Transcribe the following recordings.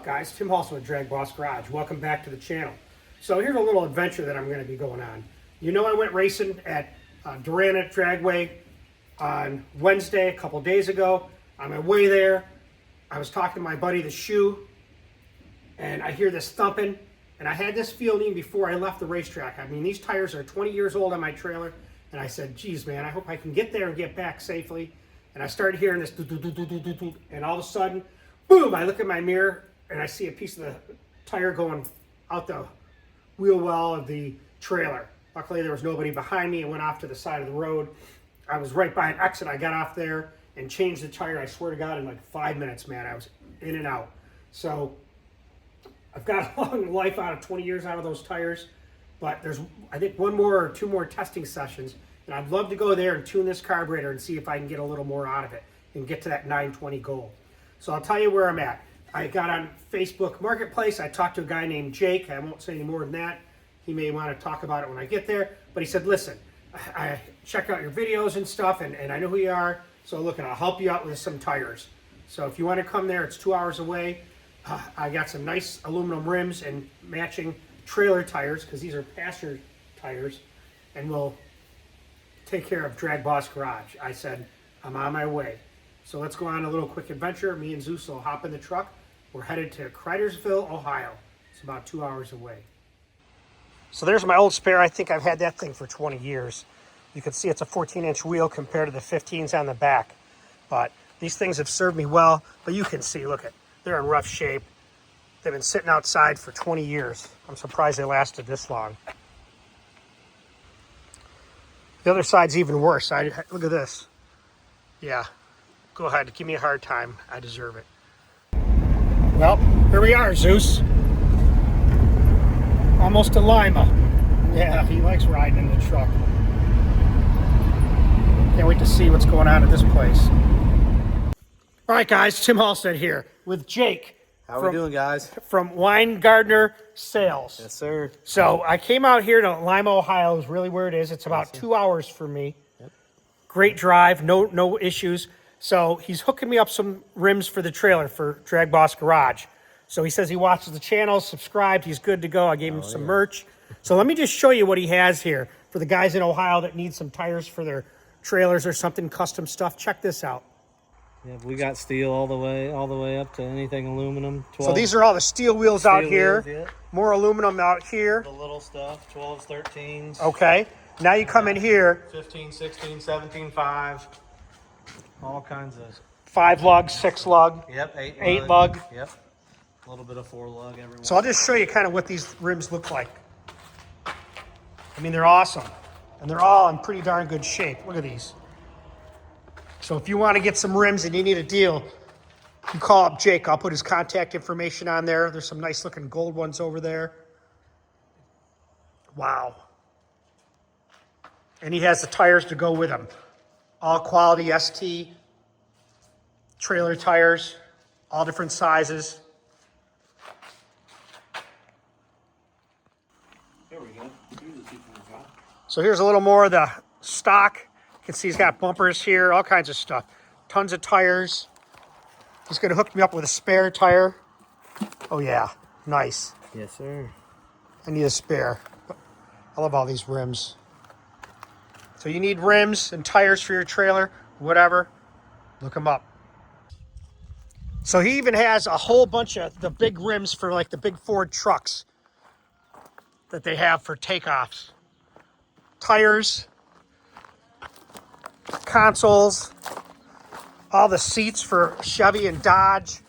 up, guys? Tim Halson with DragBoss Garage. Welcome back to the channel. So here's a little adventure that I'm going to be going on. You know, I went racing at Durana Dragway on Wednesday, a couple days ago. On my way there, I was talking to my buddy, the Shoe, and I hear this thumping, and I had this feeling before I left the racetrack. I mean, these tires are 20 years old on my trailer, and I said, geez, man, I hope I can get there and get back safely. And I started hearing this, and all of a sudden, boom, I look at my mirror, and I see a piece of the tire going out the wheel well of the trailer. Luckily, there was nobody behind me. It went off to the side of the road. I was right by an exit. I got off there and changed the tire. I swear to God, in like 5 minutes, man, I was in and out. So I've got a long life out of 20 years out of those tires, but there's, I think, one more or two more testing sessions, and I'd love to go there and tune this carburetor and see if I can get a little more out of it and get to that 920 goal. So I'll tell you where I'm at. I got on Facebook Marketplace. I talked to a guy named Jake. I won't say any more than that. He may want to talk about it when I get there. But he said, listen, I check out your videos and stuff, and I know who you are. So look, and I'll help you out with some tires. So if you want to come there, it's 2 hours away. I got some nice aluminum rims and matching trailer tires, because these are passenger tires, and we'll take care of DragBoss Garage. I said, I'm on my way. So let's go on a little quick adventure. Me and Zeus will hop in the truck. We're headed to Cridersville, Ohio. It's about 2 hours away. So there's my old spare. I think I've had that thing for 20 years. You can see it's a 14-inch wheel compared to the 15s on the back. But these things have served me well. But you can see, look, they're in rough shape. They've been sitting outside for 20 years. I'm surprised they lasted this long. The other side's even worse. Look at this. Yeah. Go ahead, give me a hard time. I deserve it. Well, here we are, Zeus. Almost to Lima. Yeah, he likes riding in the truck. Can't wait to see what's going on at this place. All right, guys, Tim Halstead here with Jake. How are we doing, guys? From Weingardner Sales. Yes, sir. So I came out here to Lima, Ohio, is really where it is. It's about 2 hours for me. Yep. Great drive, no issues. So he's hooking me up some rims for the trailer for DragBoss Garage. So he says he watches the channel, subscribed, he's good to go. I gave him some merch. So let me just show you what he has here for the guys in Ohio that need some tires for their trailers or something, custom stuff. Check this out. Yeah, we got steel all the way up to anything aluminum. 12, so these are all the steel wheels out here. Wheels, yeah. More aluminum out here. The little stuff, 12s, 13s. Okay. Now you come in here. 15, 16, 17, 5. All kinds of 5 lug, 6 lug. Yep, 8 lug. Yep. A little bit of 4 lug every one. So I'll just show you kind of what these rims look like. I mean, they're awesome. And they're all in pretty darn good shape. Look at these. So if you want to get some rims and you need a deal, you call up Jake. I'll put his contact information on there. There's some nice looking gold ones over there. Wow. And he has the tires to go with them. All quality ST trailer tires, all different sizes. There we go. So here's a little more of the stock. You can see he's got bumpers here, all kinds of stuff. Tons of tires. He's going to hook me up with a spare tire. Oh yeah, nice. Yes, sir. I need a spare. I love all these rims. So you need rims and tires for your trailer, whatever, look them up. So he even has a whole bunch of the big rims for like the big Ford trucks that they have for takeoffs. Tires, consoles, all the seats for Chevy and Dodge.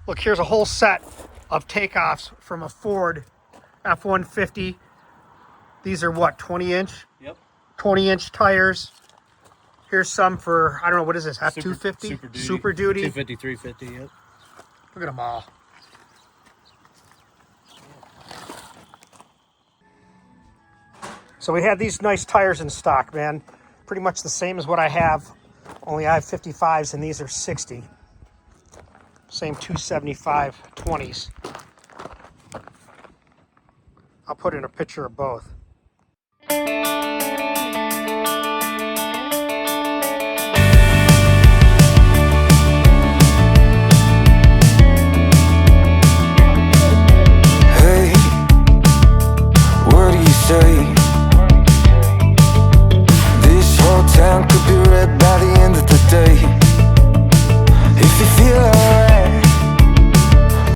Look, here's a whole set of takeoffs from a Ford F-150. These are what, 20-inch? Yep. 20-inch tires. Here's some for, I don't know, what is this, F-250? Super Duty. 250, 350, yep. Look at them all. So we had these nice tires in stock, man. Pretty much the same as what I have, only I have 55s and these are 60. Same 275 20s. I'll put in a picture of both. straight.